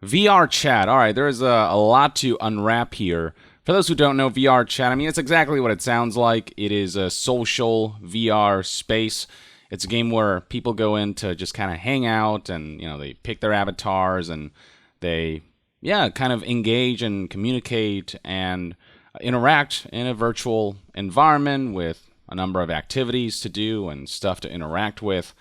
VRChat. All right, there's a lot to unwrap here. For those who don't know VRChat, I mean, it's exactly what it sounds like. It is a social VR space. It's a game where people go in to just kind of hang out and, they pick their avatars and they, kind of engage and communicate and interact in a virtual environment with a number of activities to do and stuff to interact with.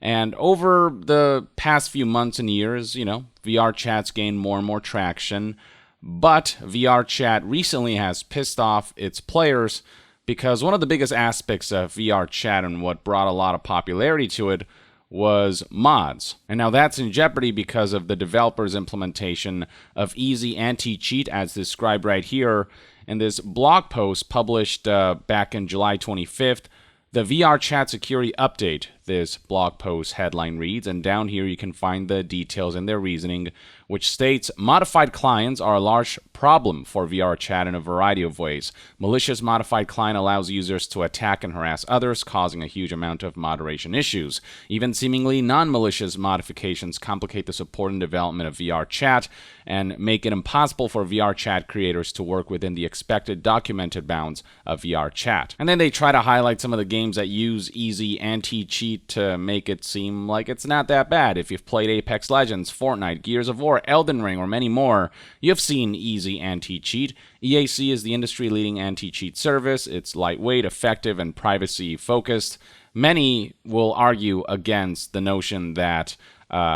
And over the past few months and years, VRChat's gained more and more traction. But VRChat recently has pissed off its players because one of the biggest aspects of VRChat and what brought a lot of popularity to it was mods. And now that's in jeopardy because of the developer's implementation of easy anti-cheat as described right here in this blog post published back in July 25th. The VRChat security update, this blog post headline reads, and down here you can find the details and their reasoning, which states, modified clients are a large problem for VRChat in a variety of ways. Malicious modified client allows users to attack and harass others, causing a huge amount of moderation issues. Even seemingly non-malicious modifications complicate the support and development of VRChat and make it impossible for VRChat creators to work within the expected documented bounds of VRChat. And then they try to highlight some of the games that use easy anti-cheat to make it seem like it's not that bad. If you've played Apex Legends, Fortnite, Gears of War, Elden Ring, or many more, you've seen easy anti-cheat. EAC is the industry-leading anti-cheat service. It's lightweight, effective, and privacy-focused. Many will argue against the notion that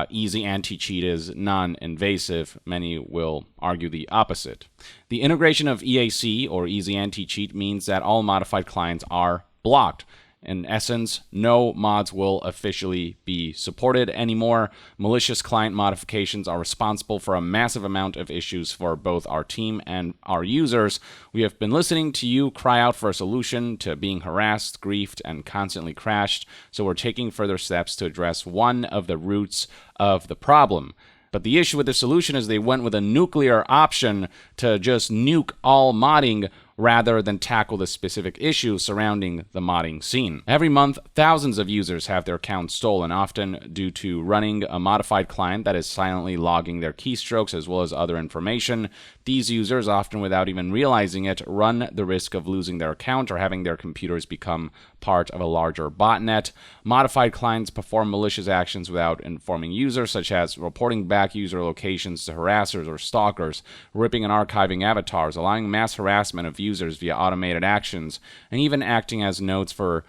easy anti-cheat is non-invasive. Many will argue the opposite. The integration of EAC, or easy anti-cheat, means that all modified clients are blocked. In essence, no mods will officially be supported anymore. Malicious client modifications are responsible for a massive amount of issues for both our team and our users. We have been listening to you cry out for a solution to being harassed, griefed, and constantly crashed, so we're taking further steps to address one of the roots of the problem. But the issue with the solution is they went with a nuclear option to just nuke all modding rather than tackle the specific issues surrounding the modding scene. Every month, thousands of users have their accounts stolen, often due to running a modified client that is silently logging their keystrokes as well as other information. These users, often without even realizing it, run the risk of losing their account or having their computers become part of a larger botnet. Modified clients perform malicious actions without informing users, such as reporting back user locations to harassers or stalkers, ripping and archiving avatars, allowing mass harassment of users via automated actions, and even acting as nodes for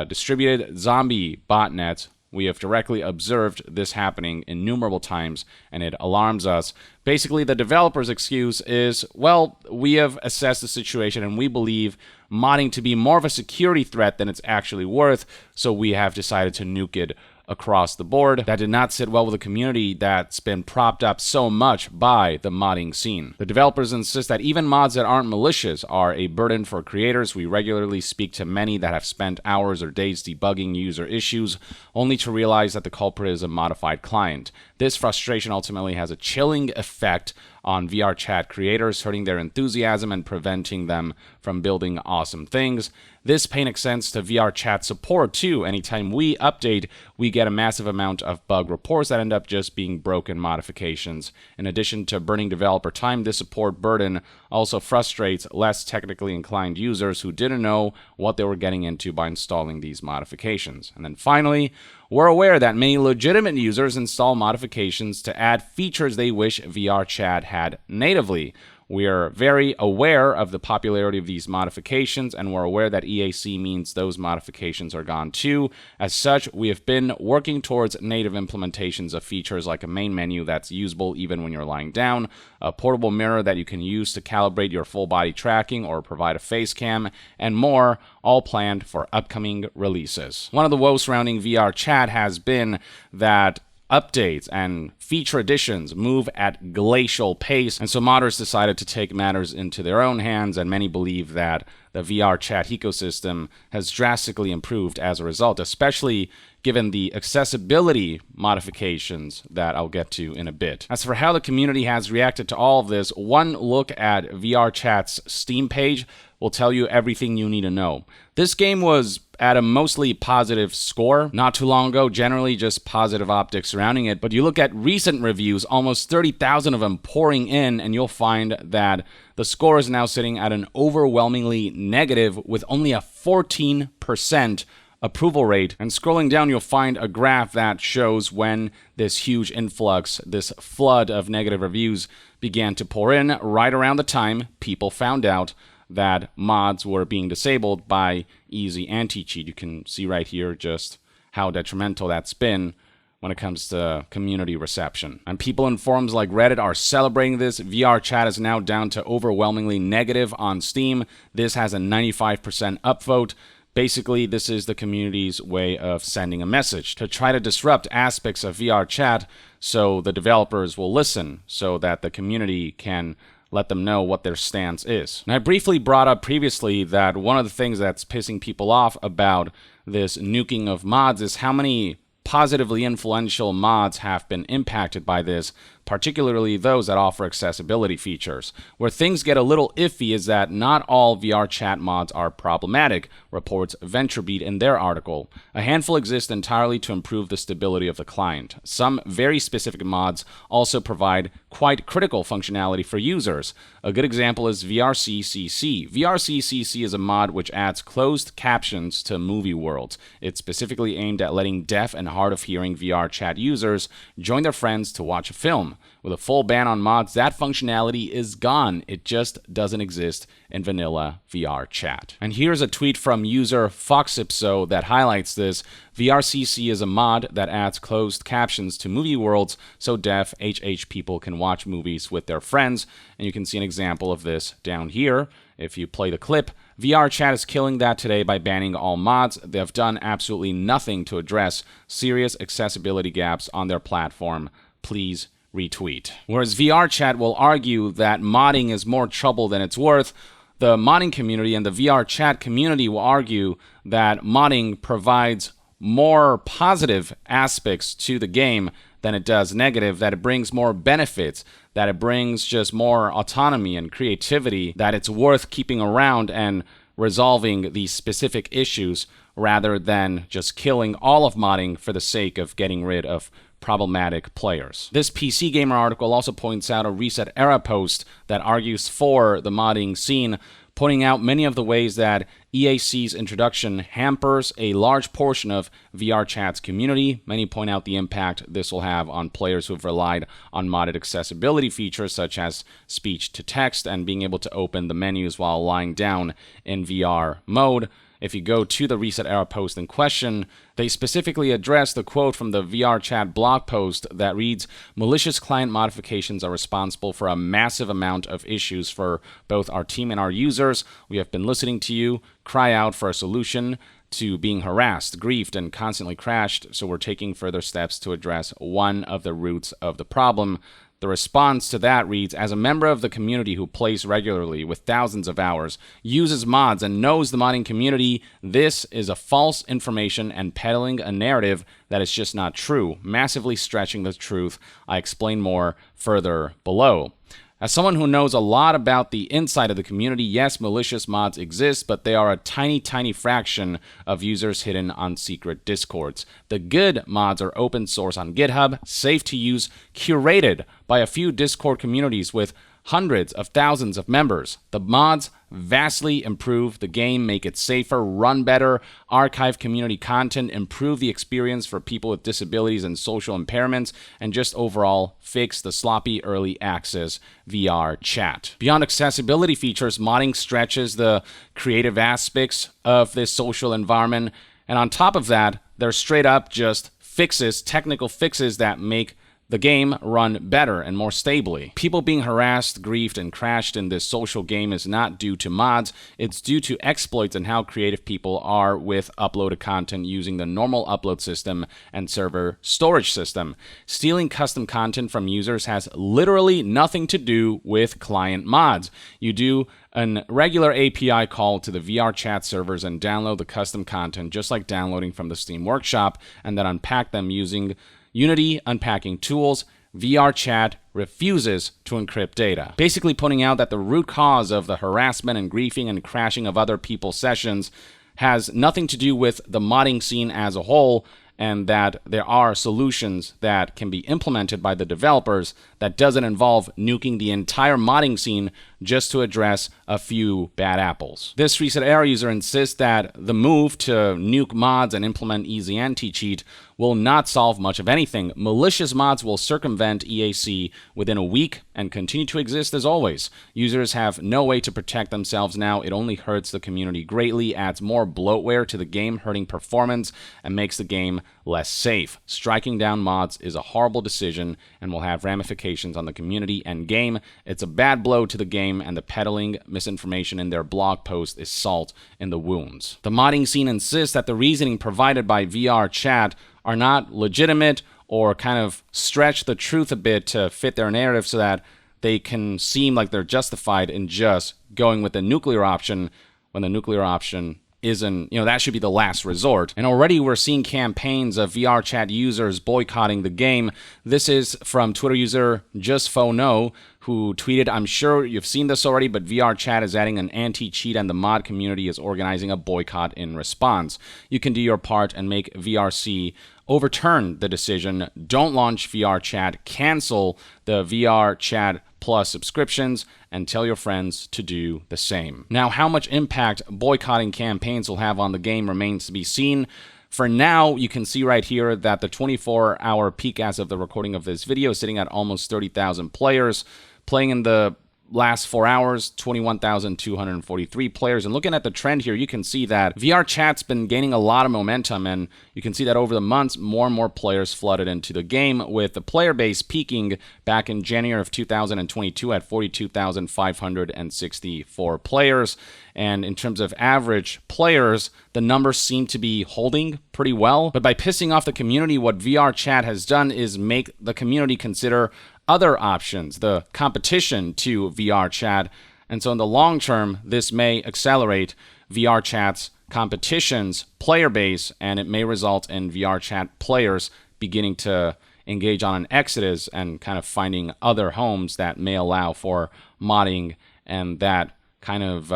distributed zombie botnets. We have directly observed this happening innumerable times, and it alarms us. Basically, the developer's excuse is, well, we have assessed the situation and we believe modding to be more of a security threat than it's actually worth, so we have decided to nuke it across the board. That did not sit well with a community that's been propped up so much by the modding scene. The developers insist that even mods that aren't malicious are a burden for creators. We regularly speak to many that have spent hours or days debugging user issues, only to realize that the culprit is a modified client. This frustration ultimately has a chilling effect on VRChat creators, hurting their enthusiasm and preventing them from building awesome things. This pain extends to VRChat support too. Anytime we update, we get a massive amount of bug reports that end up just being broken modifications. In addition to burning developer time, this support burden also frustrates less technically inclined users who didn't know what they were getting into by installing these modifications. And then finally, we're aware that many legitimate users install modifications to add features they wish VRChat had natively. We are very aware of the popularity of these modifications, and we're aware that EAC means those modifications are gone too. As such, we have been working towards native implementations of features like a main menu that's usable even when you're lying down, a portable mirror that you can use to calibrate your full body tracking or provide a face cam, and more, all planned for upcoming releases. One of the woes surrounding VRChat has been that updates and feature additions move at glacial pace, and so modders decided to take matters into their own hands, and many believe that the VRChat ecosystem has drastically improved as a result, especially given the accessibility modifications that I'll get to in a bit. As for how the community has reacted to all of this, one look at VRChat's Steam page will tell you everything you need to know. This game was at a mostly positive score. Not too long ago, generally just positive optics surrounding it. But you look at recent reviews, almost 30,000 of them pouring in, and you'll find that the score is now sitting at an overwhelmingly negative with only a 14% approval rate. And scrolling down, you'll find a graph that shows when this huge influx, this flood of negative reviews began to pour in right around the time people found out that mods were being disabled by easy anti-cheat. You can see right here just how detrimental that's been when it comes to community reception. And people in forums like Reddit are celebrating this. VRChat is now down to overwhelmingly negative on Steam. This has a 95% upvote. Basically, this is the community's way of sending a message to try to disrupt aspects of VRChat so the developers will listen, so that the community can let them know what their stance is. And I briefly brought up previously that one of the things that's pissing people off about this nuking of mods is how many positively influential mods have been impacted by this, particularly those that offer accessibility features. Where things get a little iffy is that not all VRChat mods are problematic, reports VentureBeat in their article. A handful exist entirely to improve the stability of the client. Some very specific mods also provide quite critical functionality for users. A good example is VRCCC. VRCCC is a mod which adds closed captions to movie worlds. It's specifically aimed at letting deaf and hard-of-hearing VRChat users join their friends to watch a film. With a full ban on mods, that functionality is gone. It just doesn't exist in vanilla VRChat. And here's a tweet from user Foxipso that highlights this. VRCC is a mod that adds closed captions to movie worlds so deaf HH people can watch movies with their friends. And you can see an example of this down here. If you play the clip, VRChat is killing that today by banning all mods. They have done absolutely nothing to address serious accessibility gaps on their platform. Please retweet. Whereas VRChat will argue that modding is more trouble than it's worth, the modding community and the VRChat community will argue that modding provides more positive aspects to the game than it does negative, that it brings more benefits, that it brings just more autonomy and creativity, that it's worth keeping around and resolving these specific issues rather than just killing all of modding for the sake of getting rid of problematic players. This PC Gamer article also points out a Reset Era post that argues for the modding scene, pointing out many of the ways that EAC's introduction hampers a large portion of VRChat's community. Many point out the impact this will have on players who have relied on modded accessibility features such as speech-to-text and being able to open the menus while lying down in VR mode. If you go to the Reset Era post in question, they specifically address the quote from the VRChat blog post that reads, "Malicious client modifications are responsible for a massive amount of issues for both our team and our users. We have been listening to you cry out for a solution to being harassed, griefed, and constantly crashed, so we're taking further steps to address one of the roots of the problem." The response to that reads, "As a member of the community who plays regularly with thousands of hours, uses mods, and knows the modding community, this is a false information and peddling a narrative that is just not true, massively stretching the truth. I explain more further below." As someone who knows a lot about the inside of the community, yes, malicious mods exist, but they are a tiny, tiny fraction of users hidden on secret discords. The good mods are open source on GitHub, safe to use, curated by a few Discord communities with hundreds of thousands of members. The mods vastly improve the game, make it safer, run better, archive community content, improve the experience for people with disabilities and social impairments, and just overall fix the sloppy early access VR chat. Beyond accessibility features, modding stretches the creative aspects of this social environment, and on top of that, there's straight up just fixes, technical fixes that make the game run better and more stably. People being harassed, griefed, and crashed in this social game is not due to mods, it's due to exploits and how creative people are with uploaded content using the normal upload system and server storage system. Stealing custom content from users has literally nothing to do with client mods. You do a regular API call to the VRChat servers and download the custom content just like downloading from the Steam Workshop, and then unpack them using Unity unpacking tools. VRChat refuses to encrypt data, basically pointing out that the root cause of the harassment and griefing and crashing of other people's sessions has nothing to do with the modding scene as a whole, and that there are solutions that can be implemented by the developers that doesn't involve nuking the entire modding scene just to address a few bad apples. This ResetEra user insists that the move to nuke mods and implement easy anti-cheat will not solve much of anything. Malicious mods will circumvent EAC within a week and continue to exist as always. Users have no way to protect themselves now. It only hurts the community greatly, adds more bloatware to the game, hurting performance, and makes the game less safe. Striking down mods is a horrible decision and will have ramifications on the community and game. It's a bad blow to the game, and the peddling misinformation in their blog post is salt in the wounds. The modding scene insists that the reasoning provided by VRChat are not legitimate or kind of stretch the truth a bit to fit their narrative so that they can seem like they're justified in just going with the nuclear option when the nuclear option isn't, that should be the last resort. And already we're seeing campaigns of VRChat users boycotting the game. This is from Twitter user JustFono, who tweeted, "I'm sure you've seen this already, but VRChat is adding an anti-cheat and the mod community is organizing a boycott in response. You can do your part and make VRC overturn the decision. Don't launch VRChat, cancel the VRChat Plus subscriptions, and tell your friends to do the same." Now, how much impact boycotting campaigns will have on the game remains to be seen. For now, you can see right here that the 24-hour peak as of the recording of this video is sitting at almost 30,000 players. Playing in the last 4 hours, 21,243 players. And looking at the trend here, you can see that VRChat's been gaining a lot of momentum, and you can see that over the months, more and more players flooded into the game, with the player base peaking back in January of 2022 at 42,564 players. And in terms of average players, the numbers seem to be holding pretty well. But by pissing off the community, what VRChat has done is make the community consider other options, the competition to VRChat. And so in the long term, this may accelerate VRChat's competition's player base, and it may result in VRChat players beginning to engage on an exodus and kind of finding other homes that may allow for modding and that kind of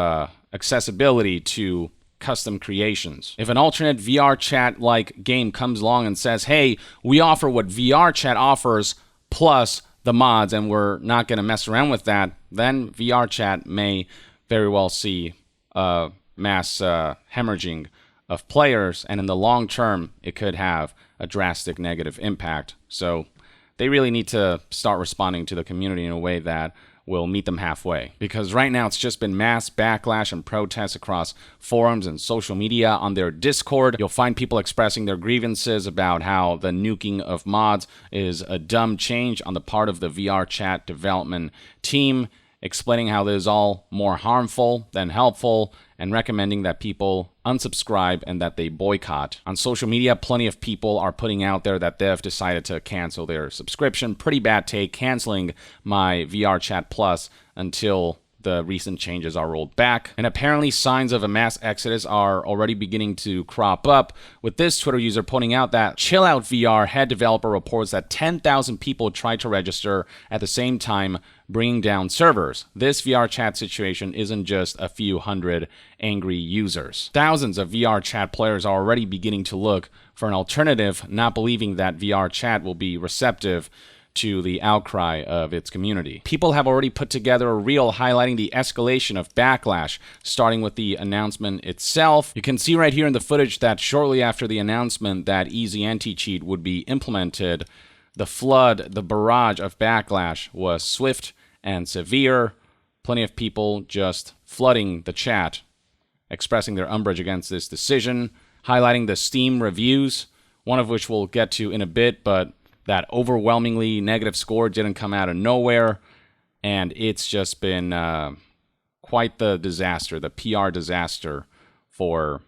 accessibility to custom creations. If an alternate VRChat-like game comes along and says, hey, we offer what VRChat offers plus the mods, and we're not going to mess around with that, then VRChat may very well see mass hemorrhaging of players, and in the long term, it could have a drastic negative impact. So they really need to start responding to the community in a way that will meet them halfway. Because right now it's just been mass backlash and protests across forums and social media. On their Discord, you'll find people expressing their grievances about how the nuking of mods is a dumb change on the part of the VRChat development team, explaining how this is all more harmful than helpful, and recommending that people unsubscribe and that they boycott. On social media, plenty of people are putting out there that they've decided to cancel their subscription. Pretty bad take, canceling my VRChat Plus until the recent changes are rolled back. And apparently signs of a mass exodus are already beginning to crop up, with this Twitter user pointing out that Chillout VR head developer reports that 10,000 people tried to register at the same time, bringing down servers. This VRChat situation isn't just a few hundred angry users. Thousands of VRChat players are already beginning to look for an alternative, not believing that VRChat will be receptive to the outcry of its community. People have already put together a reel highlighting the escalation of backlash, starting with the announcement itself. You can see right here in the footage that shortly after the announcement that easy anti-cheat would be implemented, the flood, the barrage of backlash was swift and severe. Plenty of people just flooding the chat, expressing their umbrage against this decision, highlighting the Steam reviews, one of which we'll get to in a bit, but that overwhelmingly negative score didn't come out of nowhere, and it's just been quite the disaster, the PR disaster for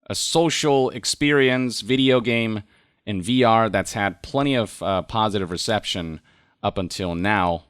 a social experience video game in VR that's had plenty of positive reception up until now,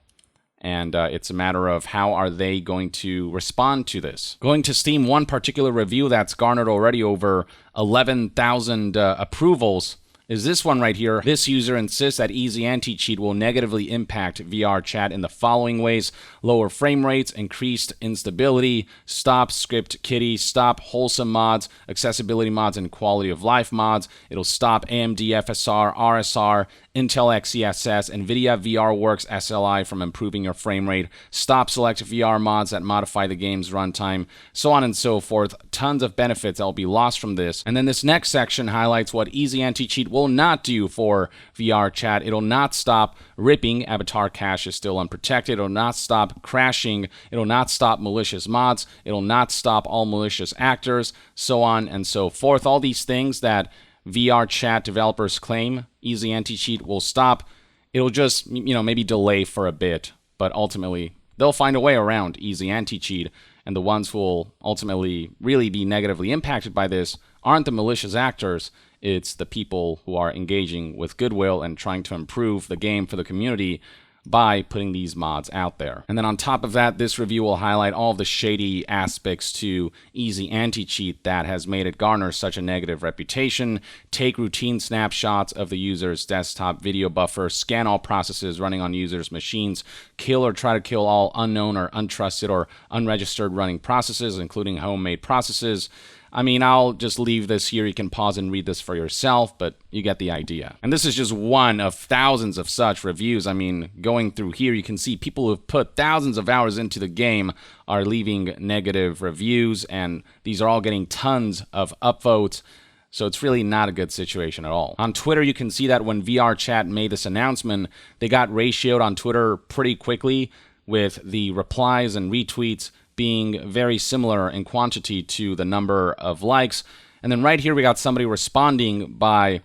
and it's a matter of how are they going to respond to this. Going to Steam, one particular review that's garnered already over 11,000 approvals is this one right here. This user insists that easy anti-cheat will negatively impact VRChat in the following ways: lower frame rates, increased instability, stop script kitty, stop wholesome mods, accessibility mods, and quality of life mods. It'll stop AMD FSR, RSR, Intel XeSS, NVIDIA VRWorks SLI from improving your frame rate, stop select VR mods that modify the game's runtime, so on and so forth. Tons of benefits that will be lost from this. And then this next section highlights what easy anti-cheat will not do for VRChat. It'll not stop ripping. Avatar cache is still unprotected. It'll not stop crashing. It'll not stop malicious mods. It'll not stop all malicious actors, so on and so forth. All these things that VRChat developers claim easy anti-cheat will stop. It'll just, maybe delay for a bit, but ultimately they'll find a way around easy anti-cheat, and the ones who will ultimately really be negatively impacted by this aren't the malicious actors. It's the people who are engaging with goodwill and trying to improve the game for the community by putting these mods out there. And then on top of that, this review will highlight all of the shady aspects to easy anti-cheat that has made it garner such a negative reputation. Take routine snapshots of the user's desktop video buffer, scan all processes running on users' machines, kill or try to kill all unknown or untrusted or unregistered running processes, including homemade processes. I'll just leave this here. You can pause and read this for yourself, but you get the idea. And this is just one of thousands of such reviews. Going through here, you can see people who have put thousands of hours into the game are leaving negative reviews, and these are all getting tons of upvotes. So it's really not a good situation at all. On Twitter, you can see that when VRChat made this announcement, they got ratioed on Twitter pretty quickly, with the replies and retweets being very similar in quantity to the number of likes. And then right here, we got somebody responding by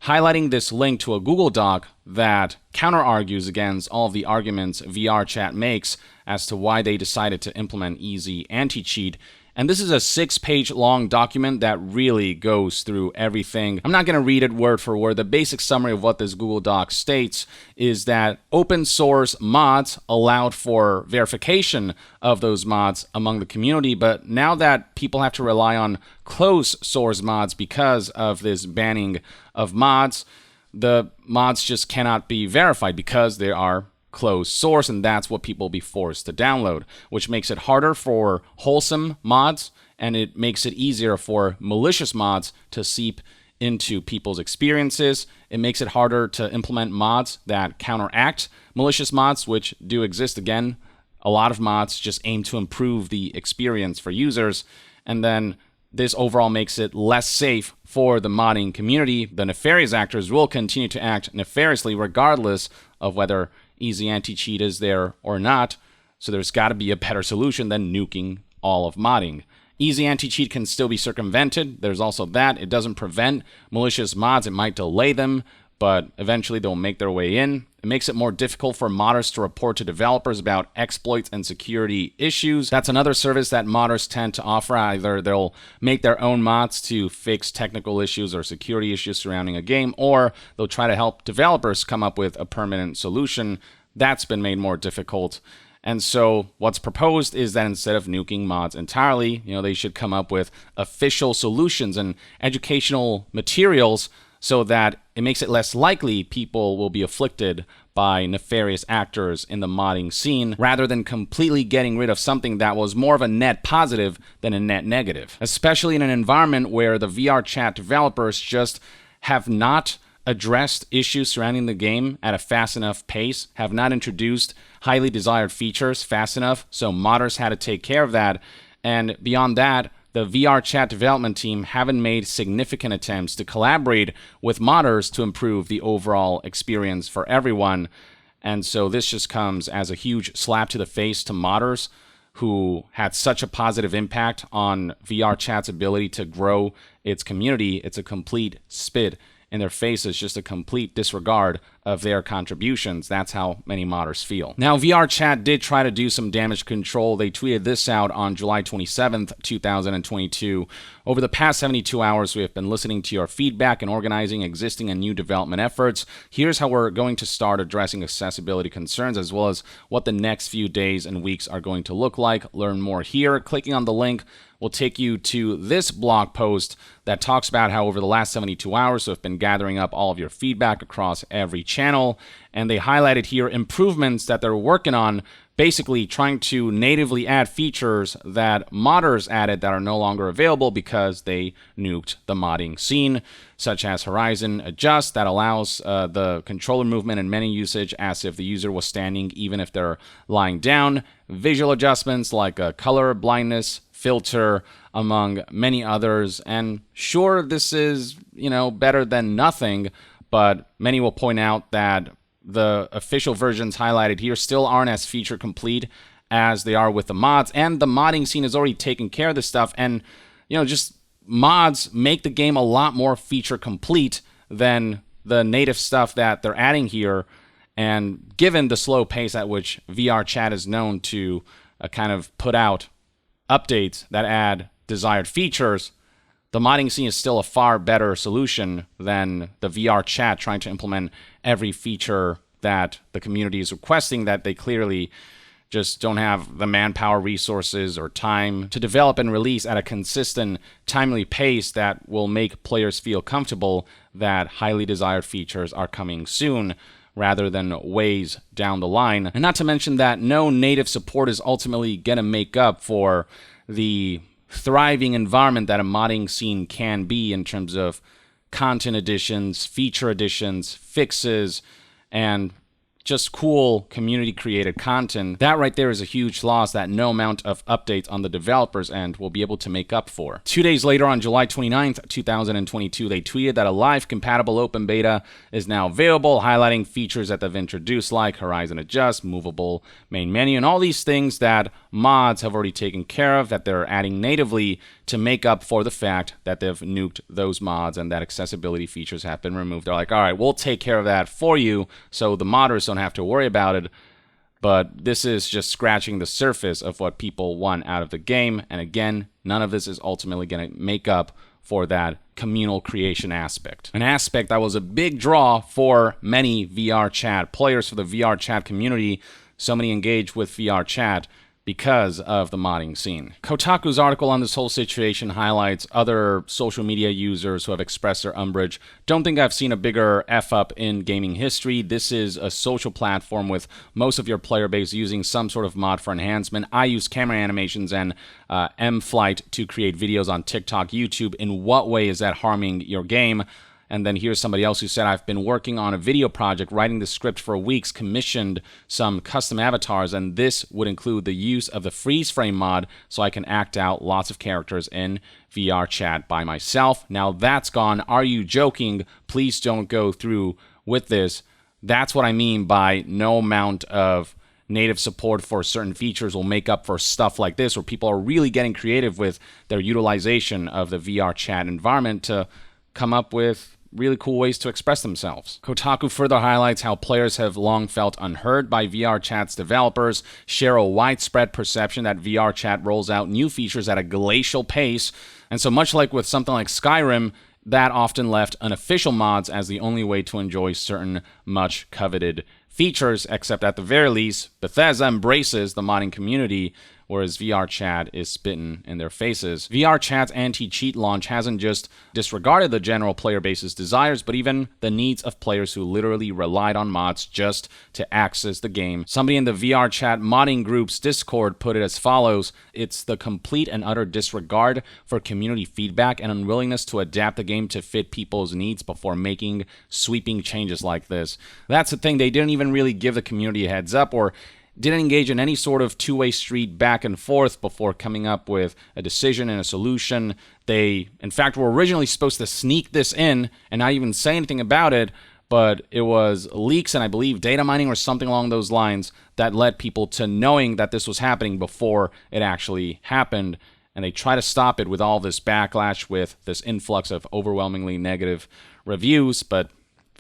highlighting this link to a Google Doc that counter-argues against all of the arguments VRChat makes as to why they decided to implement easy anti-cheat. And this is a 6-page long document that really goes through everything. I'm not going to read it word for word. The basic summary of what this Google Doc states is that open source mods allowed for verification of those mods among the community, but now that people have to rely on closed source mods because of this banning of mods, the mods just cannot be verified because they are closed source, and that's what people will be forced to download, which makes it harder for wholesome mods, and it makes it easier for malicious mods to seep into people's experiences. It makes it harder to implement mods that counteract malicious mods, which do exist. Again, a lot of mods just aim to improve the experience for users, and then this overall makes it less safe for the modding community. The nefarious actors will continue to act nefariously regardless of whether easy anti-cheat is there or not, so there's got to be a better solution than nuking all of modding. Easy anti-cheat can still be circumvented. There's also that. It doesn't prevent malicious mods. It might delay them, but eventually they'll make their way in. It makes it more difficult for modders to report to developers about exploits and security issues. That's another service that modders tend to offer. Either they'll make their own mods to fix technical issues or security issues surrounding a game, or they'll try to help developers come up with a permanent solution. That's been made more difficult. And so what's proposed is that instead of nuking mods entirely, they should come up with official solutions and educational materials so that it makes it less likely people will be afflicted by nefarious actors in the modding scene, rather than completely getting rid of something that was more of a net positive than a net negative. Especially in an environment where the VRChat developers just have not addressed issues surrounding the game at a fast enough pace, have not introduced highly desired features fast enough, so modders had to take care of that. And beyond that, the VRChat development team haven't made significant attempts to collaborate with modders to improve the overall experience for everyone. And so this just comes as a huge slap to the face to modders who had such a positive impact on VRChat's ability to grow its community. It's a complete spit in their faces, just a complete disregard of their contributions. That's how many modders feel. Now, VRChat did try to do some damage control. They tweeted this out on July 27th, 2022. Over the past 72 hours, we have been listening to your feedback and organizing existing and new development efforts. Here's how we're going to start addressing accessibility concerns, as well as what the next few days and weeks are going to look like. Learn more here. Clicking on the link will take you to this blog post that talks about how over the last 72 hours we've been gathering up all of your feedback across every channel, and they highlighted here improvements that they're working on, basically trying to natively add features that modders added that are no longer available because they nuked the modding scene, such as Horizon Adjust that allows the controller movement and menu usage as if the user was standing even if they're lying down, visual adjustments like color blindness filter, among many others. And sure, this is, better than nothing, but many will point out that the official versions highlighted here still aren't as feature complete as they are with the mods, and the modding scene has already taken care of this stuff, and just mods make the game a lot more feature complete than the native stuff that they're adding here. And given the slow pace at which VRChat is known to kind of put out updates that add desired features, the modding scene is still a far better solution than the VRChat trying to implement every feature that the community is requesting that they clearly just don't have the manpower, resources, or time to develop and release at a consistent, timely pace that will make players feel comfortable that highly desired features are coming soon, rather than ways down the line. And not to mention that no native support is ultimately going to make up for the thriving environment that a modding scene can be in terms of content additions, feature additions, fixes, and just cool community-created content. That right there is a huge loss that no amount of updates on the developers' end will be able to make up for. 2 days later, on July 29th, 2022, they tweeted that a live compatible open beta is now available, highlighting features that they've introduced like Horizon Adjust, movable main menu, and all these things that mods have already taken care of, that they're adding natively to make up for the fact that they've nuked those mods and that accessibility features have been removed. They're like, all right, we'll take care of that for you so the modders don't have to worry about it. But this is just scratching the surface of what people want out of the game. And again, none of this is ultimately going to make up for that communal creation aspect. An aspect that was a big draw for many VRChat players, for the VRChat community. So many engaged with VRChat because of the modding scene. Kotaku's article on this whole situation highlights other social media users who have expressed their umbrage. Don't think I've seen a bigger F-up in gaming history. This is a social platform with most of your player base using some sort of mod for enhancement. I use camera animations and M-Flight to create videos on TikTok, YouTube. In what way is that harming your game? And then here's somebody else who said, I've been working on a video project, writing the script for weeks, commissioned some custom avatars, and this would include the use of the freeze frame mod so I can act out lots of characters in VRChat by myself. Now that's gone. Are you joking? Please don't go through with this. That's what I mean by no amount of native support for certain features will make up for stuff like this, where people are really getting creative with their utilization of the VRChat environment to come up with really cool ways to express themselves. Kotaku further highlights how players have long felt unheard by VRChat's developers, share a widespread perception that VRChat rolls out new features at a glacial pace, and so much like with something like Skyrim, that often left unofficial mods as the only way to enjoy certain much coveted features, except at the very least, Bethesda embraces the modding community, whereas VRChat is spitting in their faces. VRChat's anti-cheat launch hasn't just disregarded the general player base's desires, but even the needs of players who literally relied on mods just to access the game. Somebody in the VRChat modding group's Discord put it as follows: it's the complete and utter disregard for community feedback and unwillingness to adapt the game to fit people's needs before making sweeping changes like this. That's the thing, they didn't even really give the community a heads up or didn't engage in any sort of two-way street back and forth before coming up with a decision and a solution. They, in fact, were originally supposed to sneak this in and not even say anything about it, but it was leaks and I believe data mining or something along those lines that led people to knowing that this was happening before it actually happened. And they try to stop it with all this backlash, with this influx of overwhelmingly negative reviews, but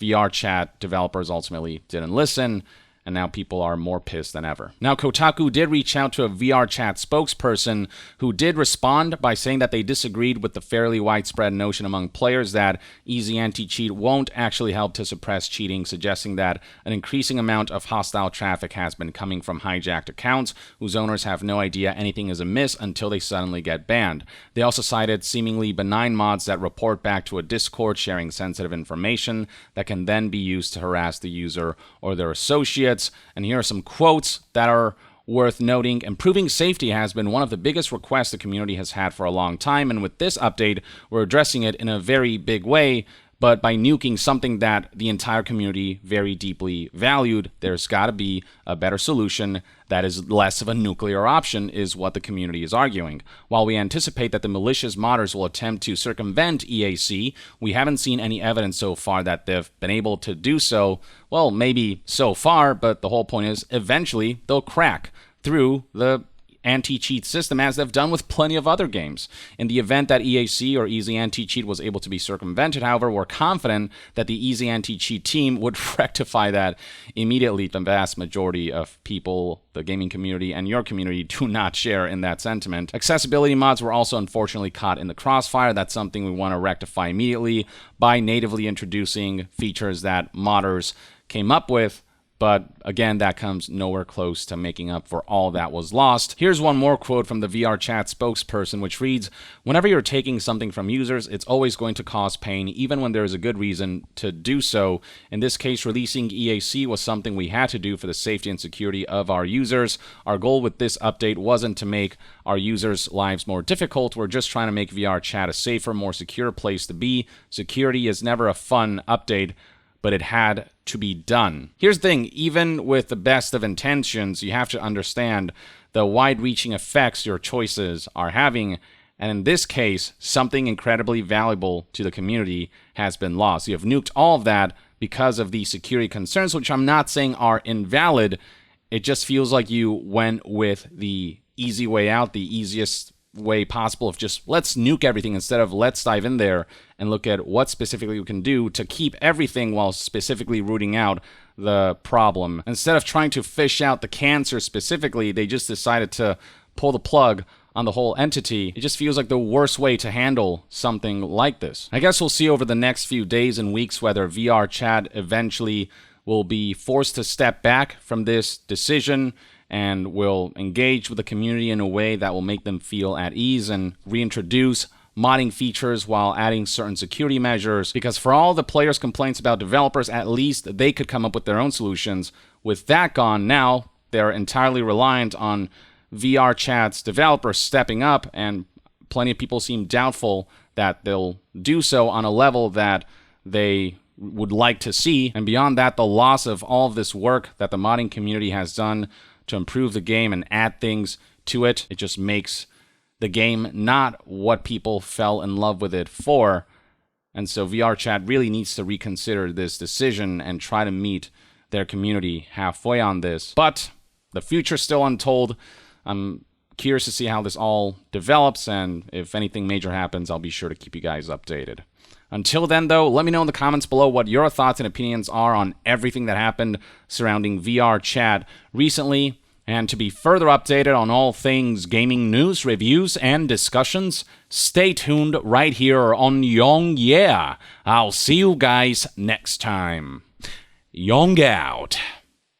VRChat developers ultimately didn't listen, and now people are more pissed than ever. Now, Kotaku did reach out to a VRChat spokesperson who did respond by saying that they disagreed with the fairly widespread notion among players that easy anti-cheat won't actually help to suppress cheating, suggesting that an increasing amount of hostile traffic has been coming from hijacked accounts whose owners have no idea anything is amiss until they suddenly get banned. They also cited seemingly benign mods that report back to a Discord sharing sensitive information that can then be used to harass the user or their associates. And here are some quotes that are worth noting. Improving safety has been one of the biggest requests the community has had for a long time, and with this update, we're addressing it in a very big way. But by nuking something that the entire community very deeply valued, there's got to be a better solution that is less of a nuclear option, is what the community is arguing. While we anticipate that the malicious modders will attempt to circumvent EAC, we haven't seen any evidence so far that they've been able to do so. Well, maybe so far, but the whole point is eventually they'll crack through the anti-cheat system, as they've done with plenty of other games. In the event that EAC or Easy Anti-Cheat was able to be circumvented, however, we're confident that the Easy Anti-Cheat team would rectify that immediately. The vast majority of people, the gaming community, and your community do not share in that sentiment. Accessibility mods were also unfortunately caught in the crossfire. That's something we want to rectify immediately by natively introducing features that modders came up with. But again, that comes nowhere close to making up for all that was lost. Here's one more quote from the VRChat spokesperson, which reads, "Whenever you're taking something from users, it's always going to cause pain, even when there is a good reason to do so. In this case, releasing EAC was something we had to do for the safety and security of our users. Our goal with this update wasn't to make our users' lives more difficult. We're just trying to make VRChat a safer, more secure place to be. Security is never a fun update, but it had to be done." Here's the thing, even with the best of intentions, you have to understand the wide-reaching effects your choices are having, and in this case, something incredibly valuable to the community has been lost. You have nuked all of that because of the security concerns, which I'm not saying are invalid. It just feels like you went with the easy way out, the easiest way possible of just let's nuke everything instead of let's dive in there and look at what specifically we can do to keep everything while specifically rooting out the problem. Instead of trying to fish out the cancer specifically, they just decided to pull the plug on the whole entity. It just feels like the worst way to handle something like this. I guess we'll see over the next few days and weeks whether VRChat eventually will be forced to step back from this decision and will engage with the community in a way that will make them feel at ease and reintroduce modding features while adding certain security measures. Because for all the players' complaints about developers, at least they could come up with their own solutions. With that gone, now they're entirely reliant on VRChat's developers stepping up, and plenty of people seem doubtful that they'll do so on a level that they would like to see. And beyond that, the loss of all of this work that the modding community has done to improve the game and add things to it, it just makes the game not what people fell in love with it for. And so VRChat really needs to reconsider this decision and try to meet their community halfway on this. But the future's still untold. I'm curious to see how this all develops, and if anything major happens, I'll be sure to keep you guys updated. Until then, though, let me know in the comments below what your thoughts and opinions are on everything that happened surrounding VRChat recently. And to be further updated on all things gaming news, reviews, and discussions, stay tuned right here on Yong Yeah. I'll see you guys next time. Yong out.